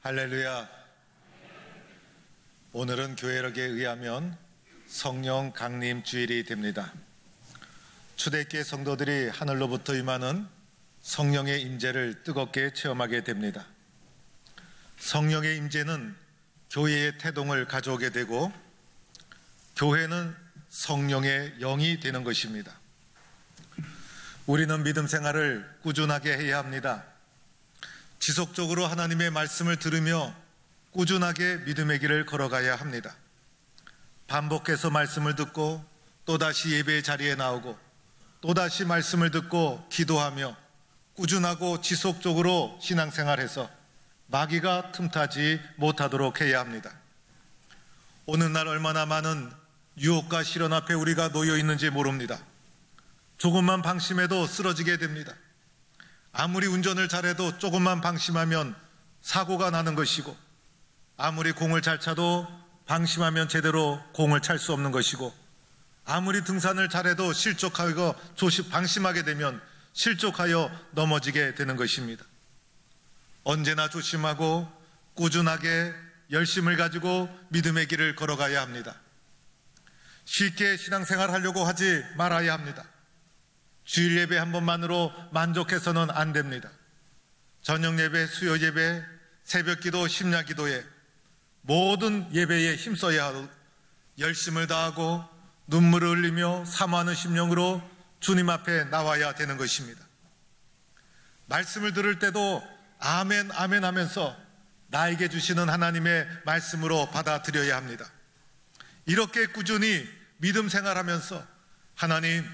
할렐루야. 오늘은 교회력에 의하면 성령 강림 주일이 됩니다. 초대교회 성도들이 하늘로부터 임하는 성령의 임재를 뜨겁게 체험하게 됩니다. 성령의 임재는 교회의 태동을 가져오게 되고 교회는 성령의 영이 되는 것입니다. 우리는 믿음 생활을 꾸준하게 해야 합니다. 지속적으로 하나님의 말씀을 들으며 꾸준하게 믿음의 길을 걸어가야 합니다. 반복해서 말씀을 듣고 또다시 예배의 자리에 나오고 또다시 말씀을 듣고 기도하며 꾸준하고 지속적으로 신앙생활해서 마귀가 틈타지 못하도록 해야 합니다. 오늘날 얼마나 많은 유혹과 시련 앞에 우리가 놓여 있는지 모릅니다. 조금만 방심해도 쓰러지게 됩니다. 아무리 운전을 잘해도 조금만 방심하면 사고가 나는 것이고, 아무리 공을 잘 차도 방심하면 제대로 공을 찰 수 없는 것이고, 아무리 등산을 잘해도 실족하고 방심하게 되면 실족하여 넘어지게 되는 것입니다. 언제나 조심하고 꾸준하게 열심을 가지고 믿음의 길을 걸어가야 합니다. 쉽게 신앙생활 하려고 하지 말아야 합니다. 주일 예배 한 번만으로 만족해서는 안 됩니다. 저녁 예배, 수요 예배, 새벽 기도, 심야 기도에 모든 예배에 힘써야 하고 열심을 다하고 눈물을 흘리며 사모하는 심령으로 주님 앞에 나와야 되는 것입니다. 말씀을 들을 때도 아멘 아멘 하면서 나에게 주시는 하나님의 말씀으로 받아들여야 합니다. 이렇게 꾸준히 믿음 생활하면서 하나님,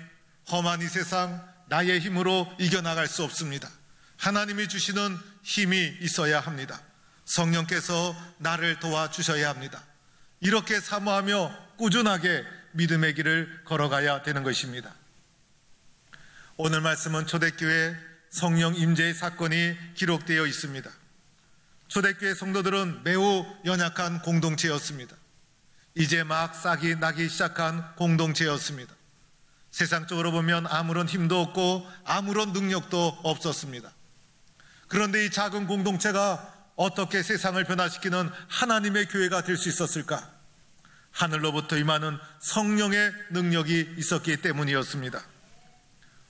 험한 이 세상 나의 힘으로 이겨나갈 수 없습니다. 하나님이 주시는 힘이 있어야 합니다. 성령께서 나를 도와주셔야 합니다. 이렇게 사모하며 꾸준하게 믿음의 길을 걸어가야 되는 것입니다. 오늘 말씀은 초대교회 성령 임재의 사건이 기록되어 있습니다. 초대교회 성도들은 매우 연약한 공동체였습니다. 이제 막 싹이 나기 시작한 공동체였습니다. 세상적으로 보면 아무런 힘도 없고 아무런 능력도 없었습니다. 그런데 이 작은 공동체가 어떻게 세상을 변화시키는 하나님의 교회가 될 수 있었을까? 하늘로부터 임하는 성령의 능력이 있었기 때문이었습니다.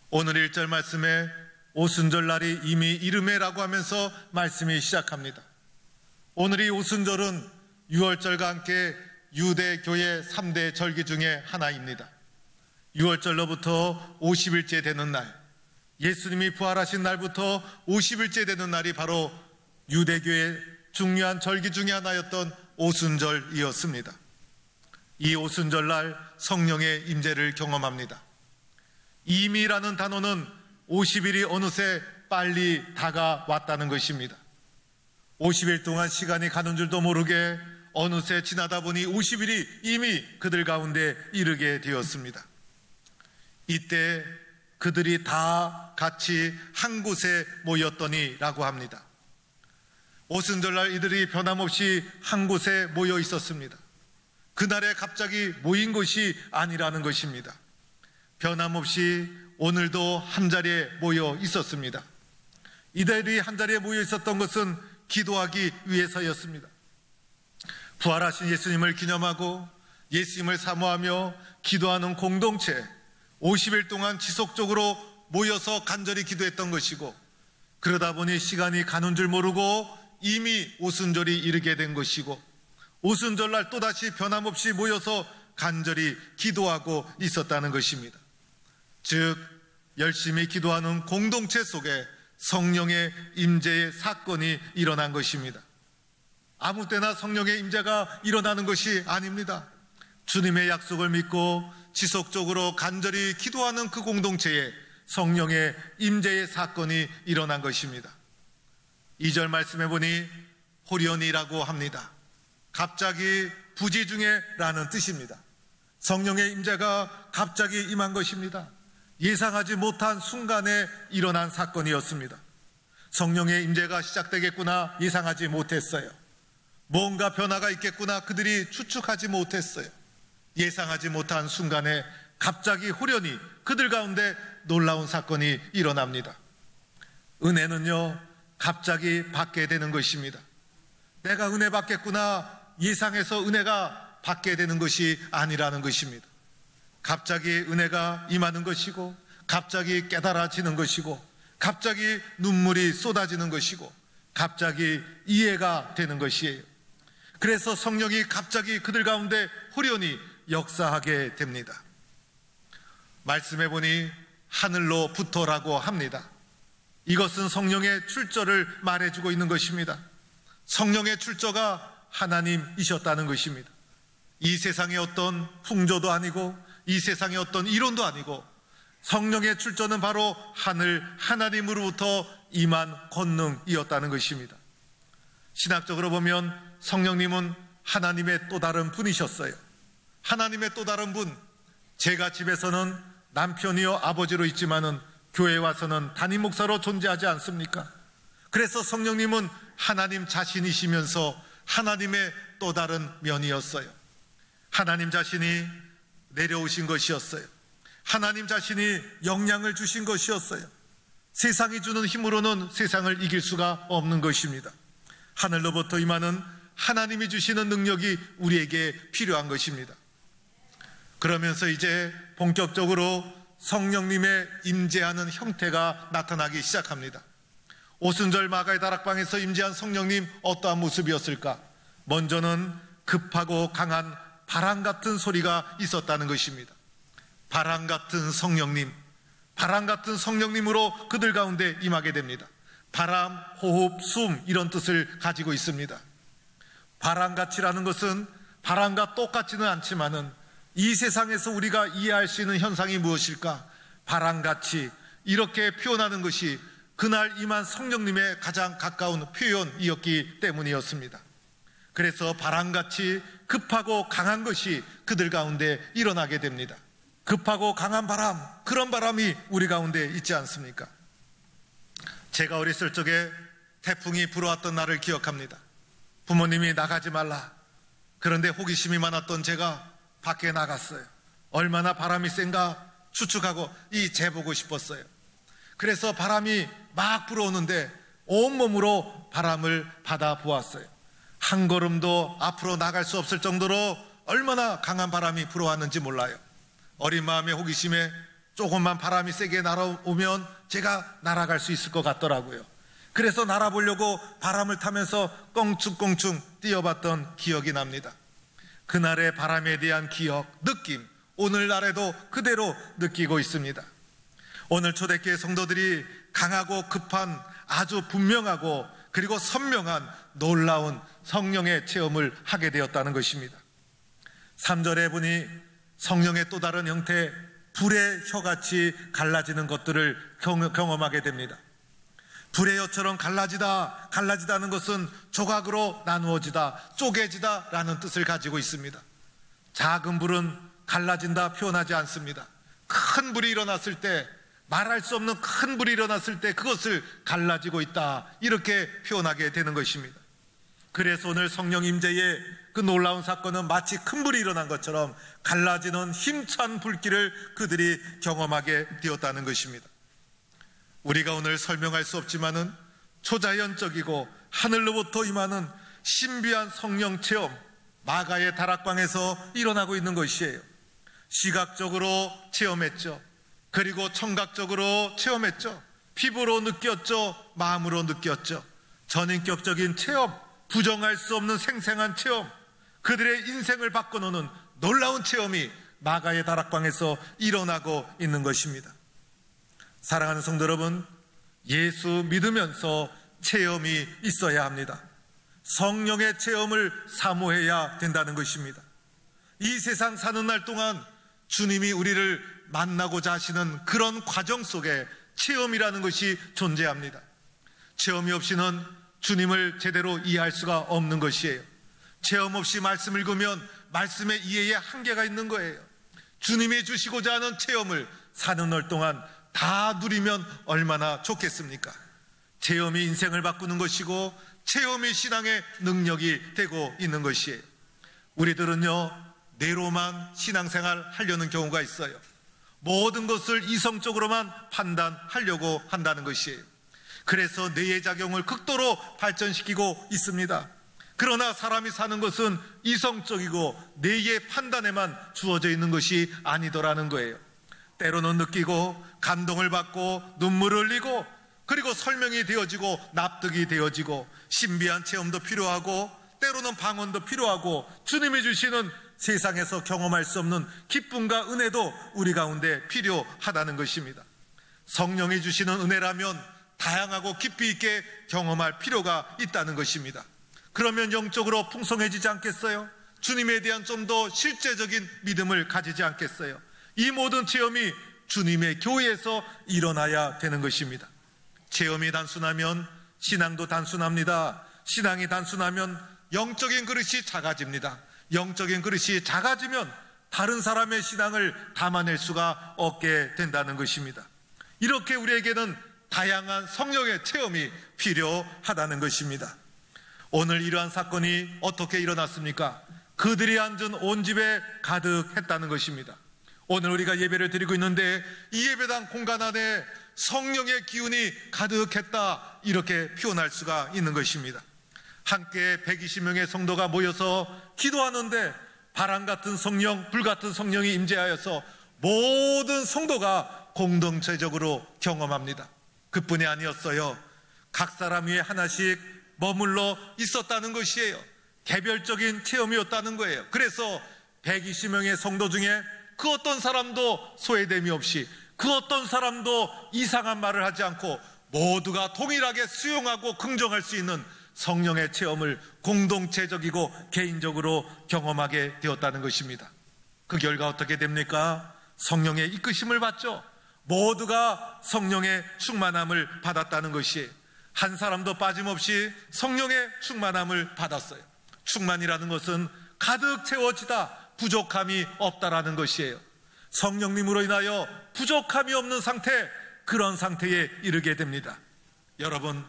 오늘 1절 말씀에 오순절 날이 이미 이르매라고 하면서 말씀이 시작합니다. 오늘이 오순절은 유월절과 함께 유대교회 3대 절기 중에 하나입니다. 6월절로부터 50일째 되는 날, 예수님이 부활하신 날부터 50일째 되는 날이 바로 유대교의 중요한 절기 중에 하나였던 오순절이었습니다. 이 오순절날 성령의 임재를 경험합니다. 이미라는 단어는 50일이 어느새 빨리 다가왔다는 것입니다. 50일 동안 시간이 가는 줄도 모르게 어느새 지나다 보니 50일이 이미 그들 가운데 이르게 되었습니다. 이때 그들이 다 같이 한 곳에 모였더니 라고 합니다. 오순절날 이들이 변함없이 한 곳에 모여 있었습니다. 그날에 갑자기 모인 것이 아니라는 것입니다. 변함없이 오늘도 한 자리에 모여 있었습니다. 이들이 한 자리에 모여 있었던 것은 기도하기 위해서였습니다. 부활하신 예수님을 기념하고 예수님을 사모하며 기도하는 공동체, 50일 동안 지속적으로 모여서 간절히 기도했던 것이고, 그러다 보니 시간이 가는 줄 모르고 이미 오순절이 이르게 된 것이고, 오순절날 또다시 변함없이 모여서 간절히 기도하고 있었다는 것입니다. 즉 열심히 기도하는 공동체 속에 성령의 임재의 사건이 일어난 것입니다. 아무 때나 성령의 임재가 일어나는 것이 아닙니다. 주님의 약속을 믿고 지속적으로 간절히 기도하는 그 공동체에 성령의 임재의 사건이 일어난 것입니다. 2절 말씀해 보니 호련이라고 합니다. 갑자기 부지 중에 라는 뜻입니다. 성령의 임재가 갑자기 임한 것입니다. 예상하지 못한 순간에 일어난 사건이었습니다. 성령의 임재가 시작되겠구나 예상하지 못했어요. 뭔가 변화가 있겠구나 그들이 추측하지 못했어요. 예상하지 못한 순간에 갑자기 호련히 그들 가운데 놀라운 사건이 일어납니다. 은혜는요, 갑자기 받게 되는 것입니다. 내가 은혜 받겠구나 예상해서 은혜가 받게 되는 것이 아니라는 것입니다. 갑자기 은혜가 임하는 것이고, 갑자기 깨달아지는 것이고, 갑자기 눈물이 쏟아지는 것이고, 갑자기 이해가 되는 것이에요. 그래서 성령이 갑자기 그들 가운데 후련히 역사하게 됩니다. 말씀해 보니 하늘로부터라고 합니다. 이것은 성령의 출처를 말해주고 있는 것입니다. 성령의 출처가 하나님이셨다는 것입니다. 이 세상의 어떤 풍조도 아니고, 이 세상의 어떤 이론도 아니고, 성령의 출처는 바로 하늘 하나님으로부터 임한 권능이었다는 것입니다. 신학적으로 보면 성령님은 하나님의 또 다른 분이셨어요. 하나님의 또 다른 분, 제가 집에서는 남편이요 아버지로 있지만은 교회에 와서는 담임 목사로 존재하지 않습니까? 그래서 성령님은 하나님 자신이시면서 하나님의 또 다른 면이었어요. 하나님 자신이 내려오신 것이었어요. 하나님 자신이 영향을 주신 것이었어요. 세상이 주는 힘으로는 세상을 이길 수가 없는 것입니다. 하늘로부터 임하는 하나님이 주시는 능력이 우리에게 필요한 것입니다. 그러면서 이제 본격적으로 성령님의 임재하는 형태가 나타나기 시작합니다. 오순절 마가의 다락방에서 임재한 성령님, 어떠한 모습이었을까? 먼저는 급하고 강한 바람 같은 소리가 있었다는 것입니다. 바람 같은 성령님, 바람 같은 성령님으로 그들 가운데 임하게 됩니다. 바람, 호흡, 숨, 이런 뜻을 가지고 있습니다. 바람같이라는 것은 바람과 똑같지는 않지만은 이 세상에서 우리가 이해할 수 있는 현상이 무엇일까? 바람같이, 이렇게 표현하는 것이 그날 임한 성령님의 가장 가까운 표현이었기 때문이었습니다. 그래서 바람같이 급하고 강한 것이 그들 가운데 일어나게 됩니다. 급하고 강한 바람, 그런 바람이 우리 가운데 있지 않습니까? 제가 어렸을 적에 태풍이 불어왔던 날을 기억합니다. 부모님이 나가지 말라, 그런데 호기심이 많았던 제가 밖에 나갔어요. 얼마나 바람이 센가 추측하고 재보고 싶었어요. 그래서 바람이 막 불어오는데 온몸으로 바람을 받아 보았어요. 한 걸음도 앞으로 나갈 수 없을 정도로 얼마나 강한 바람이 불어왔는지 몰라요. 어린 마음의 호기심에 조금만 바람이 세게 날아오면 제가 날아갈 수 있을 것 같더라고요. 그래서 날아보려고 바람을 타면서 껑충껑충 뛰어봤던 기억이 납니다. 그날의 바람에 대한 기억, 느낌, 오늘날에도 그대로 느끼고 있습니다. 오늘 초대교회 성도들이 강하고 급한, 아주 분명하고 그리고 선명한 놀라운 성령의 체험을 하게 되었다는 것입니다. 3절에 보니 성령의 또 다른 형태, 불의 혀같이 갈라지는 것들을 경험하게 됩니다. 불의 혀처럼 갈라지다는 것은 조각으로 나누어지다, 쪼개지다 라는 뜻을 가지고 있습니다. 작은 불은 갈라진다 표현하지 않습니다. 큰 불이 일어났을 때, 말할 수 없는 큰 불이 일어났을 때 그것을 갈라지고 있다, 이렇게 표현하게 되는 것입니다. 그래서 오늘 성령 임재의 그 놀라운 사건은 마치 큰 불이 일어난 것처럼 갈라지는 힘찬 불길을 그들이 경험하게 되었다는 것입니다. 우리가 오늘 설명할 수 없지만은 초자연적이고 하늘로부터 임하는 신비한 성령 체험, 마가의 다락방에서 일어나고 있는 것이에요. 시각적으로 체험했죠. 그리고 청각적으로 체험했죠. 피부로 느꼈죠. 마음으로 느꼈죠. 전인격적인 체험, 부정할 수 없는 생생한 체험, 그들의 인생을 바꿔놓는 놀라운 체험이 마가의 다락방에서 일어나고 있는 것입니다. 사랑하는 성도 여러분, 예수 믿으면서 체험이 있어야 합니다. 성령의 체험을 사모해야 된다는 것입니다. 이 세상 사는 날 동안 주님이 우리를 만나고자 하시는 그런 과정 속에 체험이라는 것이 존재합니다. 체험이 없이는 주님을 제대로 이해할 수가 없는 것이에요. 체험 없이 말씀을 읽으면 말씀의 이해에 한계가 있는 거예요. 주님이 주시고자 하는 체험을 사는 날 동안 다 누리면 얼마나 좋겠습니까? 체험이 인생을 바꾸는 것이고 체험이 신앙의 능력이 되고 있는 것이에요. 우리들은요, 뇌로만 신앙생활 하려는 경우가 있어요. 모든 것을 이성적으로만 판단하려고 한다는 것이에요. 그래서 뇌의 작용을 극도로 발전시키고 있습니다. 그러나 사람이 사는 것은 이성적이고 뇌의 판단에만 주어져 있는 것이 아니더라는 거예요. 때로는 느끼고 감동을 받고 눈물을 흘리고 그리고 설명이 되어지고 납득이 되어지고 신비한 체험도 필요하고 때로는 방언도 필요하고 주님이 주시는 세상에서 경험할 수 없는 기쁨과 은혜도 우리 가운데 필요하다는 것입니다. 성령이 주시는 은혜라면 다양하고 깊이 있게 경험할 필요가 있다는 것입니다. 그러면 영적으로 풍성해지지 않겠어요? 주님에 대한 좀 더 실제적인 믿음을 가지지 않겠어요? 이 모든 체험이 주님의 교회에서 일어나야 되는 것입니다. 체험이 단순하면 신앙도 단순합니다. 신앙이 단순하면 영적인 그릇이 작아집니다. 영적인 그릇이 작아지면 다른 사람의 신앙을 담아낼 수가 없게 된다는 것입니다. 이렇게 우리에게는 다양한 성령의 체험이 필요하다는 것입니다. 오늘 이러한 사건이 어떻게 일어났습니까? 그들이 앉은 온 집에 가득했다는 것입니다. 오늘 우리가 예배를 드리고 있는데 이 예배당 공간 안에 성령의 기운이 가득했다, 이렇게 표현할 수가 있는 것입니다. 함께 120명의 성도가 모여서 기도하는데 바람 같은 성령, 불 같은 성령이 임재하여서 모든 성도가 공동체적으로 경험합니다. 그뿐이 아니었어요. 각 사람 위에 하나씩 머물러 있었다는 것이에요. 개별적인 체험이었다는 거예요. 그래서 120명의 성도 중에 그 어떤 사람도 소외됨이 없이, 그 어떤 사람도 이상한 말을 하지 않고 모두가 동일하게 수용하고 긍정할 수 있는 성령의 체험을 공동체적이고 개인적으로 경험하게 되었다는 것입니다. 그 결과 어떻게 됩니까? 성령의 이끄심을 받죠. 모두가 성령의 충만함을 받았다는 것이에요. 한 사람도 빠짐없이 성령의 충만함을 받았어요. 충만이라는 것은 가득 채워지다, 부족함이 없다라는 것이에요. 성령님으로 인하여 부족함이 없는 상태, 그런 상태에 이르게 됩니다. 여러분,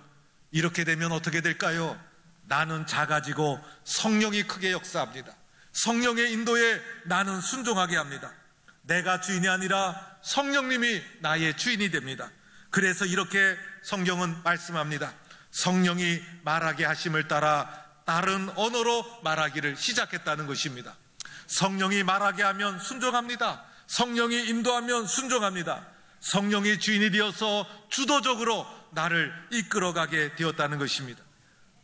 이렇게 되면 어떻게 될까요? 나는 작아지고 성령이 크게 역사합니다. 성령의 인도에 나는 순종하게 합니다. 내가 주인이 아니라 성령님이 나의 주인이 됩니다. 그래서 이렇게 성경은 말씀합니다. 성령이 말하게 하심을 따라 다른 언어로 말하기를 시작했다는 것입니다. 성령이 말하게 하면 순종합니다. 성령이 인도하면 순종합니다. 성령이 주인이 되어서 주도적으로 나를 이끌어가게 되었다는 것입니다.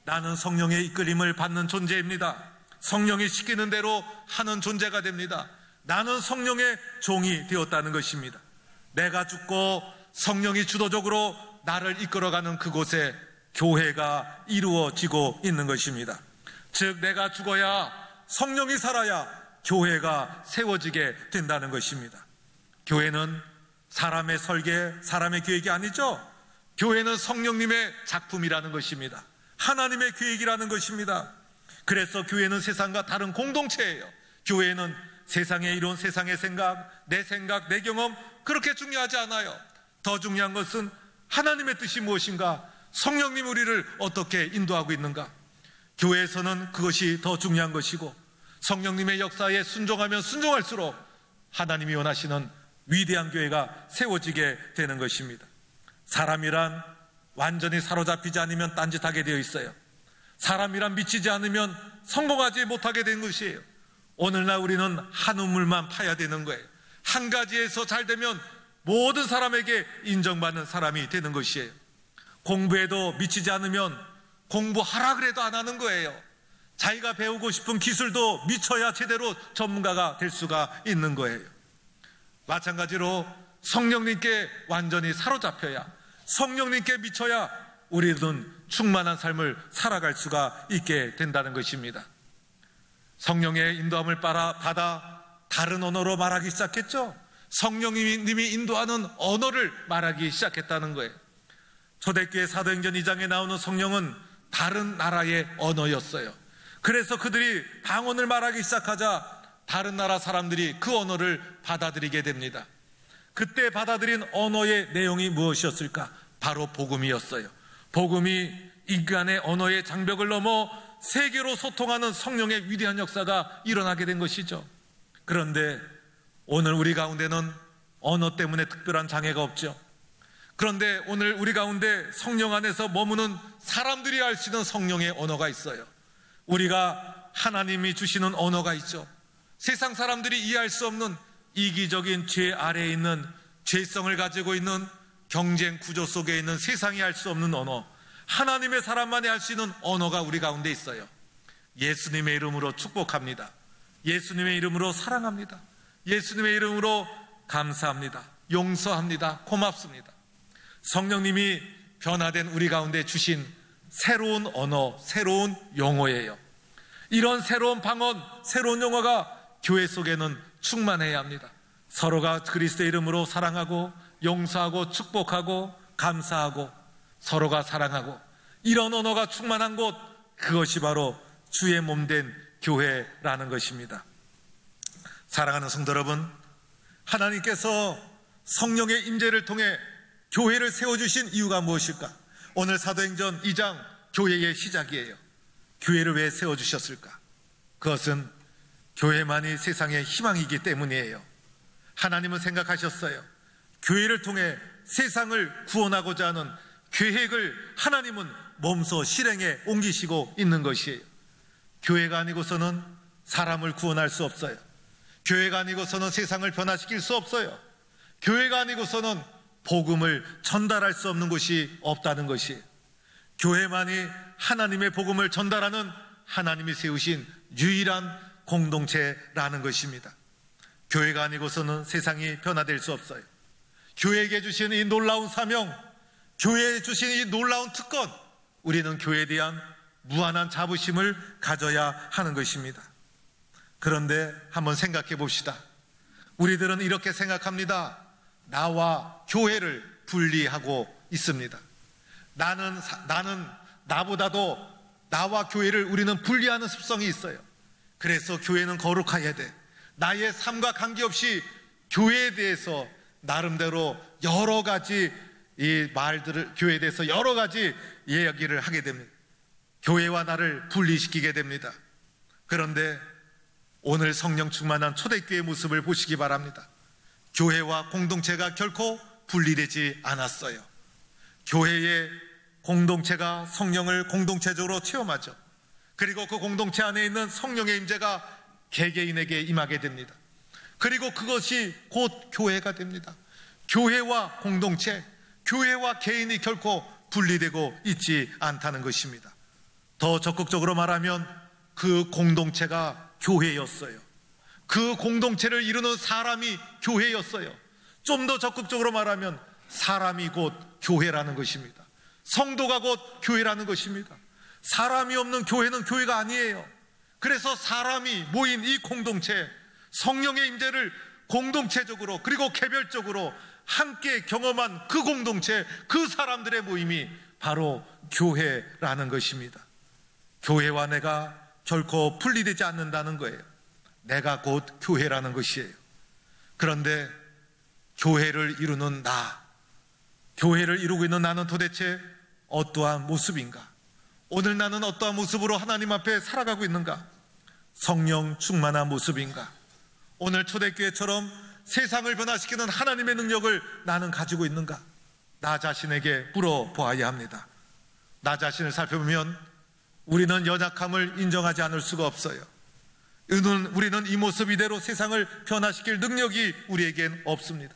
나는 성령의 이끌림을 받는 존재입니다. 성령이 시키는 대로 하는 존재가 됩니다. 나는 성령의 종이 되었다는 것입니다. 내가 죽고 성령이 주도적으로 나를 이끌어가는 그곳에 교회가 이루어지고 있는 것입니다. 즉, 내가 죽어야 성령이 살아야 교회가 세워지게 된다는 것입니다. 교회는 사람의 설계, 사람의 계획이 아니죠. 교회는 성령님의 작품이라는 것입니다. 하나님의 계획이라는 것입니다. 그래서 교회는 세상과 다른 공동체예요. 교회는 세상에 이룬 세상의 생각, 내 경험, 그렇게 중요하지 않아요. 더 중요한 것은 하나님의 뜻이 무엇인가, 성령님 우리를 어떻게 인도하고 있는가. 교회에서는 그것이 더 중요한 것이고, 성령님의 역사에 순종하면 순종할수록 하나님이 원하시는 위대한 교회가 세워지게 되는 것입니다. 사람이란 완전히 사로잡히지 않으면 딴짓하게 되어 있어요. 사람이란 미치지 않으면 성공하지 못하게 된 것이에요. 오늘날 우리는 한 우물만 파야 되는 거예요. 한 가지에서 잘 되면 모든 사람에게 인정받는 사람이 되는 것이에요. 공부에도 미치지 않으면 공부하라 그래도 안 하는 거예요. 자기가 배우고 싶은 기술도 미쳐야 제대로 전문가가 될 수가 있는 거예요. 마찬가지로 성령님께 완전히 사로잡혀야, 성령님께 미쳐야 우리는 충만한 삶을 살아갈 수가 있게 된다는 것입니다. 성령의 인도함을 받아 다른 언어로 말하기 시작했죠. 성령님이 인도하는 언어를 말하기 시작했다는 거예요. 초대교회 사도행전 2장에 나오는 성령은 다른 나라의 언어였어요. 그래서 그들이 방언을 말하기 시작하자 다른 나라 사람들이 그 언어를 받아들이게 됩니다. 그때 받아들인 언어의 내용이 무엇이었을까? 바로 복음이었어요. 복음이 인간의 언어의 장벽을 넘어 세계로 소통하는 성령의 위대한 역사가 일어나게 된 것이죠. 그런데 오늘 우리 가운데는 언어 때문에 특별한 장애가 없죠. 그런데 오늘 우리 가운데 성령 안에서 머무는 사람들이 알 수 있는 성령의 언어가 있어요. 우리가 하나님이 주시는 언어가 있죠. 세상 사람들이 이해할 수 없는 이기적인 죄 아래에 있는, 죄성을 가지고 있는 경쟁 구조 속에 있는 세상이 할 수 없는 언어, 하나님의 사람만이 할 수 있는 언어가 우리 가운데 있어요. 예수님의 이름으로 축복합니다. 예수님의 이름으로 사랑합니다. 예수님의 이름으로 감사합니다. 용서합니다. 고맙습니다. 성령님이 변화된 우리 가운데 주신 새로운 언어, 새로운 용어예요. 이런 새로운 방언, 새로운 용어가 교회 속에는 충만해야 합니다. 서로가 그리스도의 이름으로 사랑하고 용서하고 축복하고 감사하고 서로가 사랑하고, 이런 언어가 충만한 곳, 그것이 바로 주의 몸된 교회라는 것입니다. 사랑하는 성도 여러분, 하나님께서 성령의 임재를 통해 교회를 세워주신 이유가 무엇일까? 오늘 사도행전 2장 교회의 시작이에요. 교회를 왜 세워주셨을까? 그것은 교회만이 세상의 희망이기 때문이에요. 하나님은 생각하셨어요. 교회를 통해 세상을 구원하고자 하는 계획을 하나님은 몸소 실행에 옮기시고 있는 것이에요. 교회가 아니고서는 사람을 구원할 수 없어요. 교회가 아니고서는 세상을 변화시킬 수 없어요. 교회가 아니고서는 복음을 전달할 수 없는 곳이 없다는 것이에요. 교회만이 하나님의 복음을 전달하는 하나님이 세우신 유일한 공동체라는 것입니다. 교회가 아니고서는 세상이 변화될 수 없어요. 교회에게 주신 이 놀라운 사명, 교회에 주신 이 놀라운 특권, 우리는 교회에 대한 무한한 자부심을 가져야 하는 것입니다. 그런데 한번 생각해 봅시다. 우리들은 이렇게 생각합니다. 나와 교회를 분리하고 있습니다. 나는 나보다도 나와 교회를 우리는 분리하는 습성이 있어요. 그래서 교회는 거룩해야 돼. 나의 삶과 관계없이 교회에 대해서 나름대로 여러 가지 이 말들을, 교회에 대해서 여러 가지 이야기를 하게 됩니다. 교회와 나를 분리시키게 됩니다. 그런데 오늘 성령 충만한 초대교회의 모습을 보시기 바랍니다. 교회와 공동체가 결코 분리되지 않았어요. 교회의 공동체가 성령을 공동체적으로 체험하죠. 그리고 그 공동체 안에 있는 성령의 임재가 개개인에게 임하게 됩니다. 그리고 그것이 곧 교회가 됩니다. 교회와 공동체, 교회와 개인이 결코 분리되고 있지 않다는 것입니다. 더 적극적으로 말하면 그 공동체가 교회였어요. 그 공동체를 이루는 사람이 교회였어요. 좀 더 적극적으로 말하면 사람이 곧 교회라는 것입니다. 성도가 곧 교회라는 것입니다. 사람이 없는 교회는 교회가 아니에요. 그래서 사람이 모인 이 공동체, 성령의 임재를 공동체적으로 그리고 개별적으로 함께 경험한 그 공동체, 그 사람들의 모임이 바로 교회라는 것입니다. 교회와 내가 결코 분리되지 않는다는 거예요. 내가 곧 교회라는 것이에요. 그런데 교회를 이루는 나, 교회를 이루고 있는 나는 도대체 어떠한 모습인가? 오늘 나는 어떠한 모습으로 하나님 앞에 살아가고 있는가? 성령 충만한 모습인가? 오늘 초대교회처럼 세상을 변화시키는 하나님의 능력을 나는 가지고 있는가? 나 자신에게 물어보아야 합니다. 나 자신을 살펴보면 우리는 연약함을 인정하지 않을 수가 없어요. 우리는 이 모습 이대로 세상을 변화시킬 능력이 우리에겐 없습니다.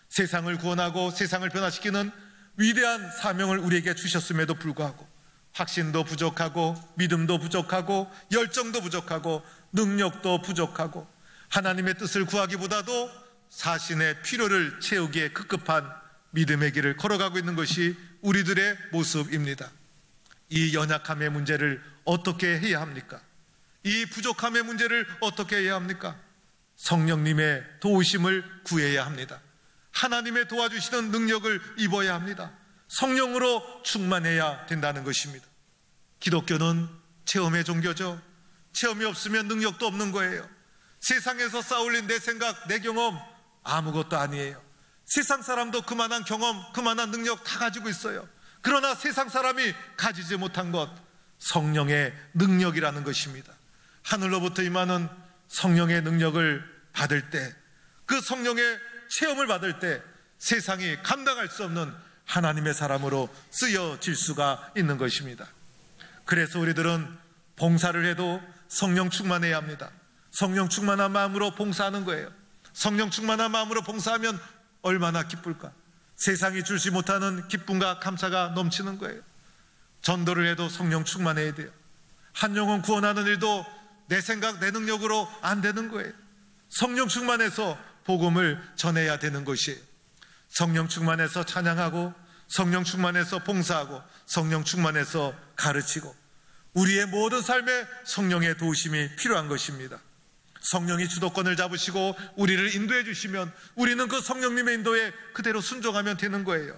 세상을 구원하고 세상을 변화시키는 위대한 사명을 우리에게 주셨음에도 불구하고 확신도 부족하고 믿음도 부족하고 열정도 부족하고 능력도 부족하고 하나님의 뜻을 구하기보다도 자신의 필요를 채우기에 급급한 믿음의 길을 걸어가고 있는 것이 우리들의 모습입니다. 이 연약함의 문제를 어떻게 해야 합니까? 이 부족함의 문제를 어떻게 해야 합니까? 성령님의 도우심을 구해야 합니다. 하나님의 도와주시는 능력을 입어야 합니다. 성령으로 충만해야 된다는 것입니다. 기독교는 체험의 종교죠. 체험이 없으면 능력도 없는 거예요. 세상에서 쌓아올린 내 생각, 내 경험 아무것도 아니에요. 세상 사람도 그만한 경험, 그만한 능력 다 가지고 있어요. 그러나 세상 사람이 가지지 못한 것, 성령의 능력이라는 것입니다. 하늘로부터 임하는 성령의 능력을 받을 때, 그 성령의 체험을 받을 때 세상이 감당할 수 없는 하나님의 사람으로 쓰여질 수가 있는 것입니다. 그래서 우리들은 봉사를 해도 성령 충만해야 합니다. 성령 충만한 마음으로 봉사하는 거예요. 성령 충만한 마음으로 봉사하면 얼마나 기쁠까? 세상이 주지 못하는 기쁨과 감사가 넘치는 거예요. 전도를 해도 성령 충만해야 돼요. 한 영혼 구원하는 일도 내 생각, 내 능력으로 안 되는 거예요. 성령 충만해서 복음을 전해야 되는 것이에요. 성령 충만해서 찬양하고, 성령 충만해서 봉사하고, 성령 충만해서 가르치고, 우리의 모든 삶에 성령의 도우심이 필요한 것입니다. 성령이 주도권을 잡으시고 우리를 인도해 주시면 우리는 그 성령님의 인도에 그대로 순종하면 되는 거예요.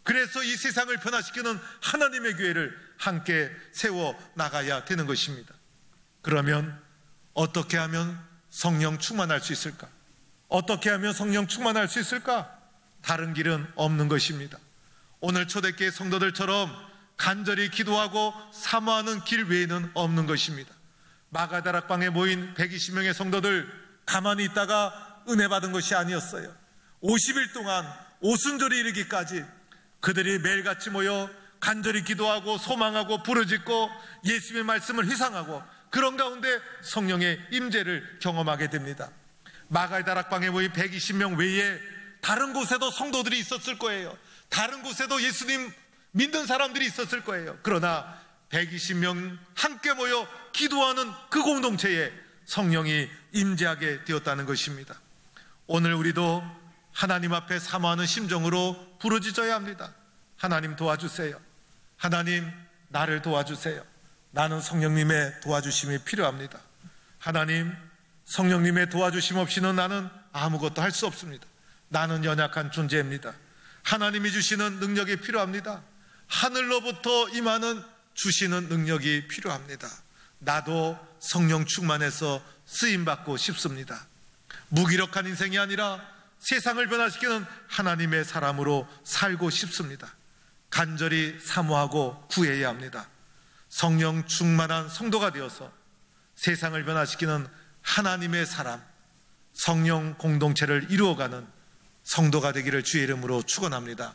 그래서 이 세상을 변화시키는 하나님의 교회를 함께 세워 나가야 되는 것입니다. 그러면 어떻게 하면 성령 충만할 수 있을까? 어떻게 하면 성령 충만할 수 있을까? 다른 길은 없는 것입니다. 오늘 초대교회 성도들처럼 간절히 기도하고 사모하는 길 외에는 없는 것입니다. 마가다락방에 모인 120명의 성도들 가만히 있다가 은혜 받은 것이 아니었어요. 50일 동안 오순절이 이르기까지 그들이 매일같이 모여 간절히 기도하고 소망하고 부르짖고 예수님의 말씀을 회상하고, 그런 가운데 성령의 임재를 경험하게 됩니다. 마가다락방에 모인 120명 외에 다른 곳에도 성도들이 있었을 거예요. 다른 곳에도 예수님 믿는 사람들이 있었을 거예요. 그러나 120명 함께 모여 기도하는 그 공동체에 성령이 임재하게 되었다는 것입니다. 오늘 우리도 하나님 앞에 사모하는 심정으로 부르짖어야 합니다. 하나님 도와주세요. 하나님 나를 도와주세요. 나는 성령님의 도와주심이 필요합니다. 하나님, 성령님의 도와주심 없이는 나는 아무것도 할 수 없습니다. 나는 연약한 존재입니다. 하나님이 주시는 능력이 필요합니다. 하늘로부터 임하는 주시는 능력이 필요합니다. 나도 성령 충만해서 쓰임받고 싶습니다. 무기력한 인생이 아니라 세상을 변화시키는 하나님의 사람으로 살고 싶습니다. 간절히 사모하고 구해야 합니다. 성령 충만한 성도가 되어서 세상을 변화시키는 하나님의 사람, 성령 공동체를 이루어가는 성도가 되기를 주의 이름으로 축원합니다.